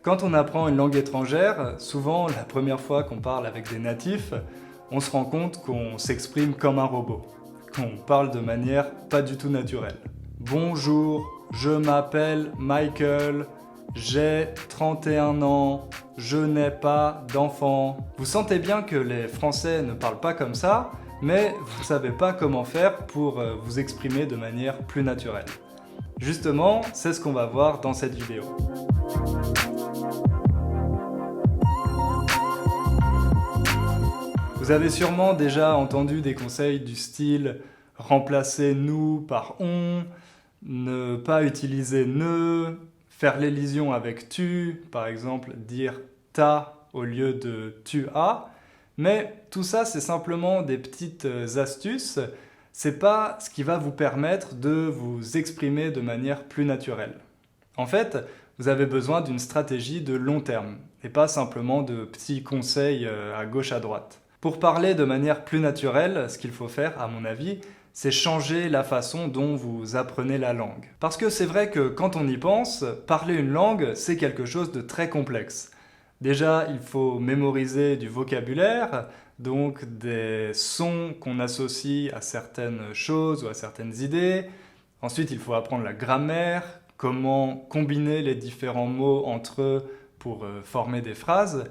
Quand on apprend une langue étrangère, souvent la première fois qu'on parle avec des natifs, on se rend compte qu'on s'exprime comme un robot, qu'on parle de manière pas du tout naturelle. Bonjour, je m'appelle Michael, j'ai 31 ans, je n'ai pas d'enfant. Vous sentez bien que les Français ne parlent pas comme ça, mais vous ne savez pas comment faire pour vous exprimer de manière plus naturelle. Justement, c'est ce qu'on va voir dans cette vidéo. Vous avez sûrement déjà entendu des conseils du style « remplacer nous par on », ne pas utiliser ne, faire l'élision avec tu, par exemple dire « t'as » au lieu de « tu as ». Mais tout ça, c'est simplement des petites astuces. C'est pas ce qui va vous permettre de vous exprimer de manière plus naturelle. En fait, vous avez besoin d'une stratégie de long terme et pas simplement de petits conseils à gauche à droite. Pour parler de manière plus naturelle, ce qu'il faut faire, à mon avis, c'est changer la façon dont vous apprenez la langue. Parce que c'est vrai que quand on y pense, parler une langue, c'est quelque chose de très complexe. Déjà, il faut mémoriser du vocabulaire, donc des sons qu'on associe à certaines choses ou à certaines idées. Ensuite, il faut apprendre la grammaire, comment combiner les différents mots entre eux pour former des phrases.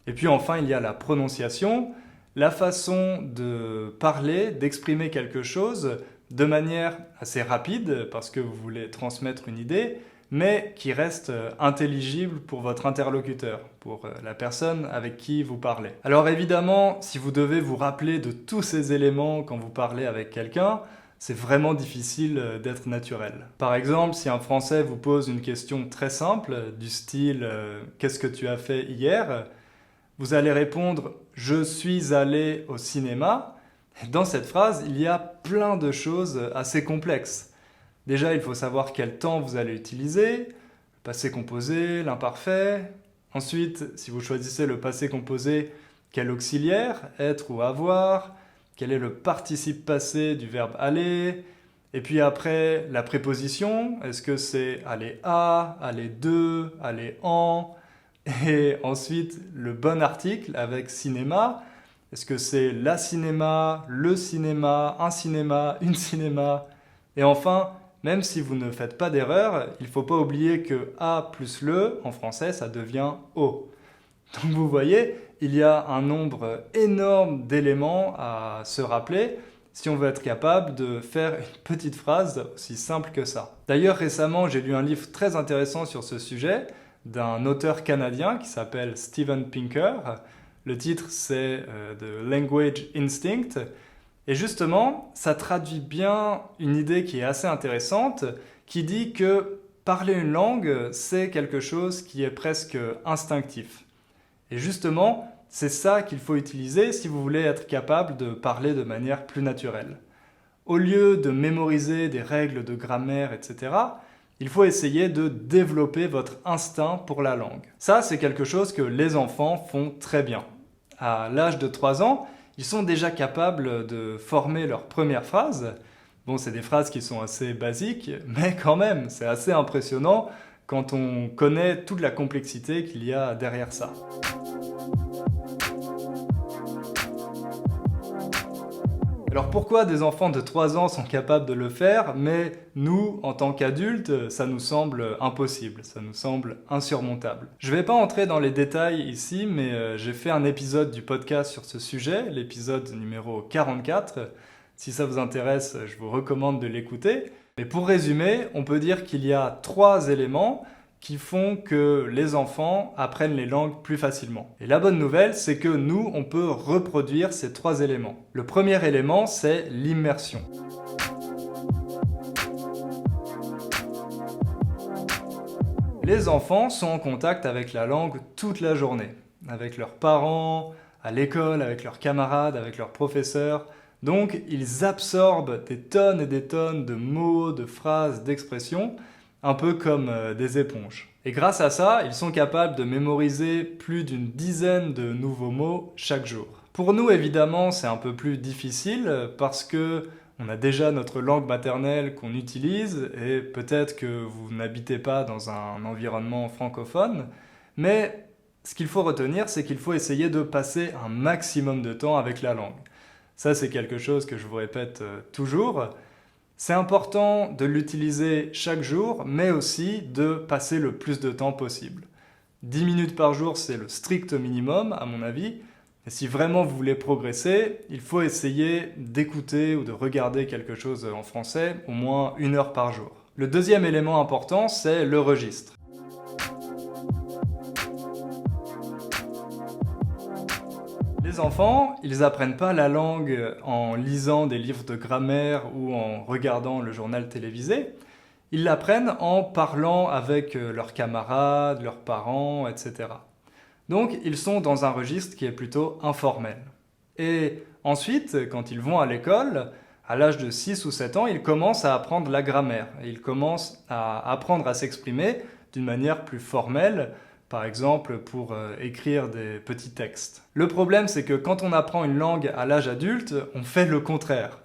Et puis enfin, il y a la prononciation, la façon de parler, d'exprimer quelque chose de manière assez rapide, parce que vous voulez transmettre une idée, mais qui reste intelligible pour votre interlocuteur, pour la personne avec qui vous parlez. Alors évidemment, si vous devez vous rappeler de tous ces éléments quand vous parlez avec quelqu'un, c'est vraiment difficile d'être naturel. Par exemple, si un Français vous pose une question très simple, du style « Qu'est-ce que tu as fait hier ?», vous allez répondre « Je suis allé au cinéma ». Dans cette phrase, il y a plein de choses assez complexes. Déjà, il faut savoir quel temps vous allez utiliser, le passé composé, l'imparfait. Ensuite, si vous choisissez le passé composé, quel auxiliaire, être ou avoir, quel est le participe passé du verbe aller, et puis après, la préposition, est-ce que c'est aller à, aller de, aller en, et ensuite le bon article avec cinéma, est-ce que c'est la cinéma, le cinéma, un cinéma, une cinéma, et enfin, même si vous ne faites pas d'erreur, il ne faut pas oublier que A plus le, en français, ça devient O. Donc vous voyez, il y a un nombre énorme d'éléments à se rappeler si on veut être capable de faire une petite phrase aussi simple que ça. D'ailleurs, récemment, j'ai lu un livre très intéressant sur ce sujet d'un auteur canadien qui s'appelle Steven Pinker. Le titre, c'est The Language Instinct. Et justement, ça traduit bien une idée qui est assez intéressante, qui dit que parler une langue, c'est quelque chose qui est presque instinctif. Et justement, c'est ça qu'il faut utiliser si vous voulez être capable de parler de manière plus naturelle. Au lieu de mémoriser des règles de grammaire, etc., il faut essayer de développer votre instinct pour la langue. Ça, c'est quelque chose que les enfants font très bien. À l'âge de 3 ans, ils sont déjà capables de former leurs premières phrases. Bon, c'est des phrases qui sont assez basiques, mais quand même, c'est assez impressionnant quand on connaît toute la complexité qu'il y a derrière ça. Alors pourquoi des enfants de 3 ans sont capables de le faire, mais nous, en tant qu'adultes, ça nous semble impossible, ça nous semble insurmontable. Je ne vais pas entrer dans les détails ici, mais j'ai fait un épisode du podcast sur ce sujet, l'épisode numéro 44. Si ça vous intéresse, je vous recommande de l'écouter. Mais pour résumer, on peut dire qu'il y a 3 éléments qui font que les enfants apprennent les langues plus facilement. Et la bonne nouvelle, c'est que nous, on peut reproduire ces 3 éléments. Le premier élément, c'est l'immersion. Les enfants sont en contact avec la langue toute la journée, avec leurs parents, à l'école, avec leurs camarades, avec leurs professeurs. Donc, ils absorbent des tonnes et des tonnes de mots, de phrases, d'expressions, un peu comme des éponges. Et grâce à ça, ils sont capables de mémoriser plus d'une dizaine de nouveaux mots chaque jour. Pour nous, évidemment, c'est un peu plus difficile parce que on a déjà notre langue maternelle qu'on utilise et peut-être que vous n'habitez pas dans un environnement francophone, Mais ce qu'il faut retenir, c'est qu'il faut essayer de passer un maximum de temps avec la langue. Ça, c'est quelque chose que je vous répète toujours. C'est important de l'utiliser chaque jour, mais aussi de passer le plus de temps possible. 10 minutes par jour, c'est le strict minimum, à mon avis. Et si vraiment vous voulez progresser, il faut essayer d'écouter ou de regarder quelque chose en français au moins 1 heure par jour. Le deuxième élément important, c'est le registre. Les enfants, ils n'apprennent pas la langue en lisant des livres de grammaire ou en regardant le journal télévisé. Ils l'apprennent en parlant avec leurs camarades, leurs parents, etc. Donc, ils sont dans un registre qui est plutôt informel. Et ensuite, quand ils vont à l'école, à l'âge de 6 ou 7 ans, ils commencent à apprendre la grammaire. Et ils commencent à apprendre à s'exprimer d'une manière plus formelle, par exemple pour écrire des petits textes. Le problème, c'est que quand on apprend une langue à l'âge adulte, on fait le contraire.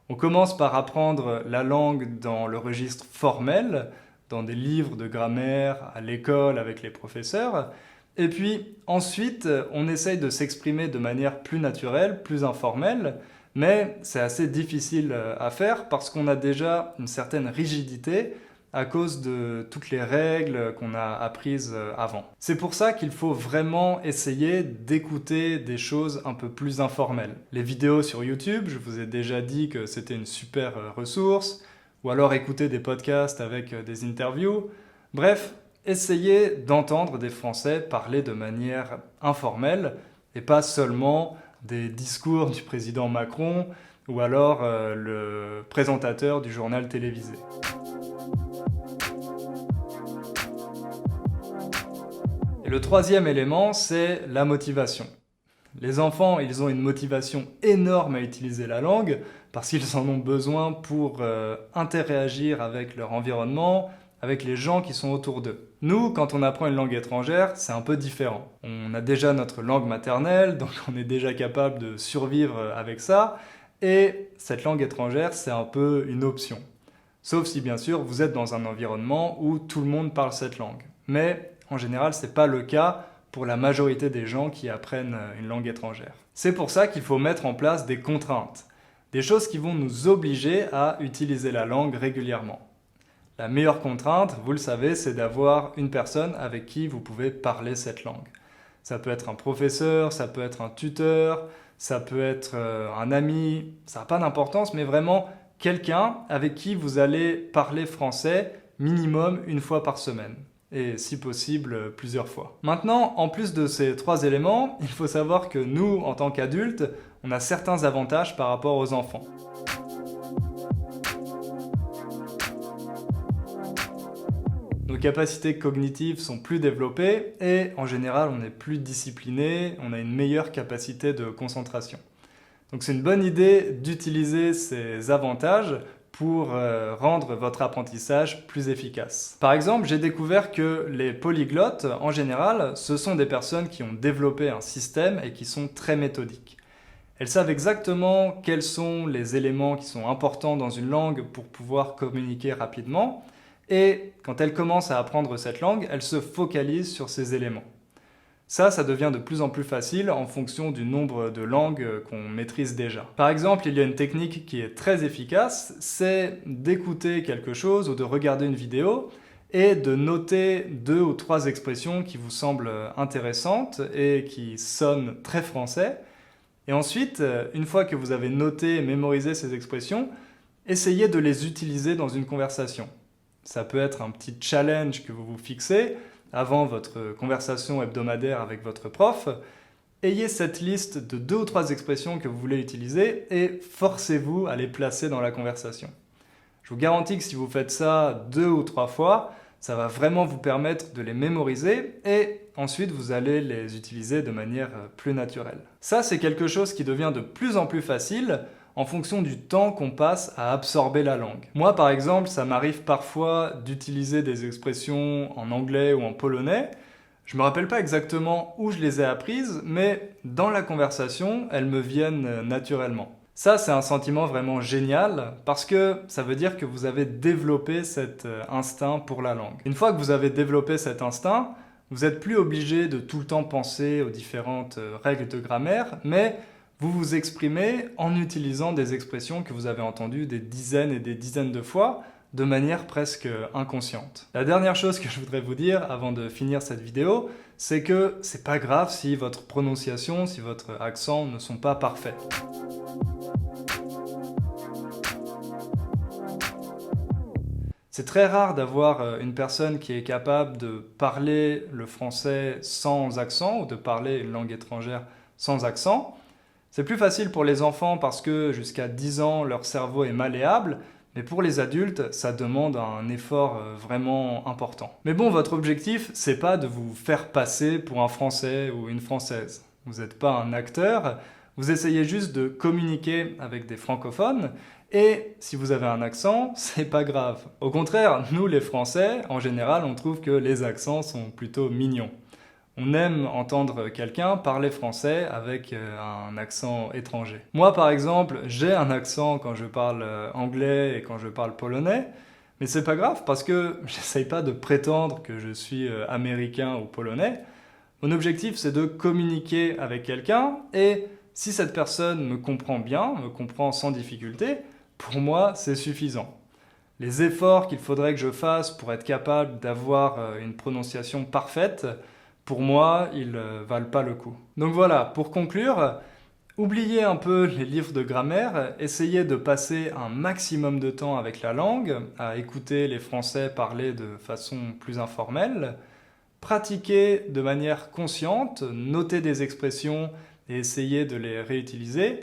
On commence par apprendre la langue dans le registre formel, dans des livres de grammaire, à l'école avec les professeurs, et puis ensuite on essaye de s'exprimer de manière plus naturelle, plus informelle, mais c'est assez difficile à faire parce qu'on a déjà une certaine rigidité à cause de toutes les règles qu'on a apprises avant. C'est pour ça qu'il faut vraiment essayer d'écouter des choses un peu plus informelles. Les vidéos sur YouTube, je vous ai déjà dit que c'était une super ressource, ou alors écouter des podcasts avec des interviews. Bref, essayez d'entendre des Français parler de manière informelle et pas seulement des discours du président Macron ou alors le présentateur du journal télévisé. Et le troisième élément, c'est la motivation. Les enfants, ils ont une motivation énorme à utiliser la langue parce qu'ils en ont besoin pour interagir avec leur environnement, avec les gens qui sont autour d'eux. Nous, quand on apprend une langue étrangère, c'est un peu différent. On a déjà notre langue maternelle, donc on est déjà capable de survivre avec ça, et cette langue étrangère, c'est un peu une option. Sauf si, bien sûr, vous êtes dans un environnement où tout le monde parle cette langue. Mais en général, ce n'est pas le cas pour la majorité des gens qui apprennent une langue étrangère. C'est pour ça qu'il faut mettre en place des contraintes, des choses qui vont nous obliger à utiliser la langue régulièrement. La meilleure contrainte, vous le savez, c'est d'avoir une personne avec qui vous pouvez parler cette langue. Ça peut être un professeur, ça peut être un tuteur, ça peut être un ami, ça n'a pas d'importance, mais vraiment quelqu'un avec qui vous allez parler français minimum 1 fois par semaine. Et si possible, plusieurs fois. Maintenant, en plus de ces 3 éléments, il faut savoir que nous, en tant qu'adultes, on a certains avantages par rapport aux enfants. Nos capacités cognitives sont plus développées et en général on est plus discipliné, on a une meilleure capacité de concentration. Donc c'est une bonne idée d'utiliser ces avantages pour rendre votre apprentissage plus efficace. Par exemple, j'ai découvert que les polyglottes, en général, ce sont des personnes qui ont développé un système et qui sont très méthodiques. Elles savent exactement quels sont les éléments qui sont importants dans une langue pour pouvoir communiquer rapidement. Et quand elles commencent à apprendre cette langue, elles se focalisent sur ces éléments. Ça devient de plus en plus facile en fonction du nombre de langues qu'on maîtrise déjà. Par exemple, il y a une technique qui est très efficace, c'est d'écouter quelque chose ou de regarder une vidéo et de noter 2 ou 3 expressions qui vous semblent intéressantes et qui sonnent très français. Et ensuite, une fois que vous avez noté et mémorisé ces expressions, essayez de les utiliser dans une conversation. Ça peut être un petit challenge que vous vous fixez avant votre conversation hebdomadaire avec votre prof. Ayez cette liste de 2 ou 3 expressions que vous voulez utiliser et forcez-vous à les placer dans la conversation. Je vous garantis que si vous faites ça 2 ou 3 fois, ça va vraiment vous permettre de les mémoriser et ensuite vous allez les utiliser de manière plus naturelle. Ça, c'est quelque chose qui devient de plus en plus facile en fonction du temps qu'on passe à absorber la langue. Moi, par exemple, ça m'arrive parfois d'utiliser des expressions en anglais ou en polonais. Je ne me rappelle pas exactement où je les ai apprises, mais dans la conversation, elles me viennent naturellement. Ça, c'est un sentiment vraiment génial parce que ça veut dire que vous avez développé cet instinct pour la langue. Une fois que vous avez développé cet instinct, Vous n'êtes plus obligé de tout le temps penser aux différentes règles de grammaire, mais vous vous exprimez en utilisant des expressions que vous avez entendues des dizaines et des dizaines de fois, de manière presque inconsciente. La dernière chose que je voudrais vous dire avant de finir cette vidéo, c'est que c'est pas grave si votre prononciation, si votre accent ne sont pas parfaits. C'est très rare d'avoir une personne qui est capable de parler le français sans accent ou de parler une langue étrangère sans accent. C'est plus facile pour les enfants parce que jusqu'à 10 ans, leur cerveau est malléable, mais pour les adultes, ça demande un effort vraiment important. Mais bon, votre objectif, c'est pas de vous faire passer pour un Français ou une Française. Vous n'êtes pas un acteur, vous essayez juste de communiquer avec des francophones, et si vous avez un accent, c'est pas grave. Au contraire, nous les Français, en général, on trouve que les accents sont plutôt mignons. On aime entendre quelqu'un parler français avec un accent étranger. Moi, par exemple, j'ai un accent quand je parle anglais et quand je parle polonais, mais c'est pas grave parce que j'essaye pas de prétendre que je suis américain ou polonais. Mon objectif, c'est de communiquer avec quelqu'un et si cette personne me comprend bien, me comprend sans difficulté, pour moi, c'est suffisant. Les efforts qu'il faudrait que je fasse pour être capable d'avoir une prononciation parfaite, pour moi, ils valent pas le coup. Donc voilà, pour conclure, oubliez un peu les livres de grammaire, essayez de passer un maximum de temps avec la langue, à écouter les Français parler de façon plus informelle, pratiquez de manière consciente, notez des expressions et essayez de les réutiliser.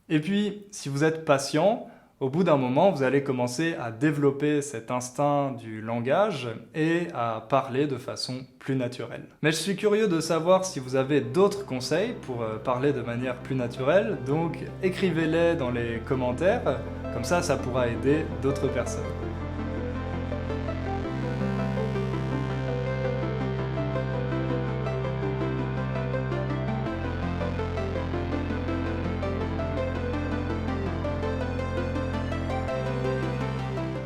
Et puis, si vous êtes patient, au bout d'un moment, vous allez commencer à développer cet instinct du langage et à parler de façon plus naturelle. Mais je suis curieux de savoir si vous avez d'autres conseils pour parler de manière plus naturelle, donc écrivez-les dans les commentaires, comme ça pourra aider d'autres personnes.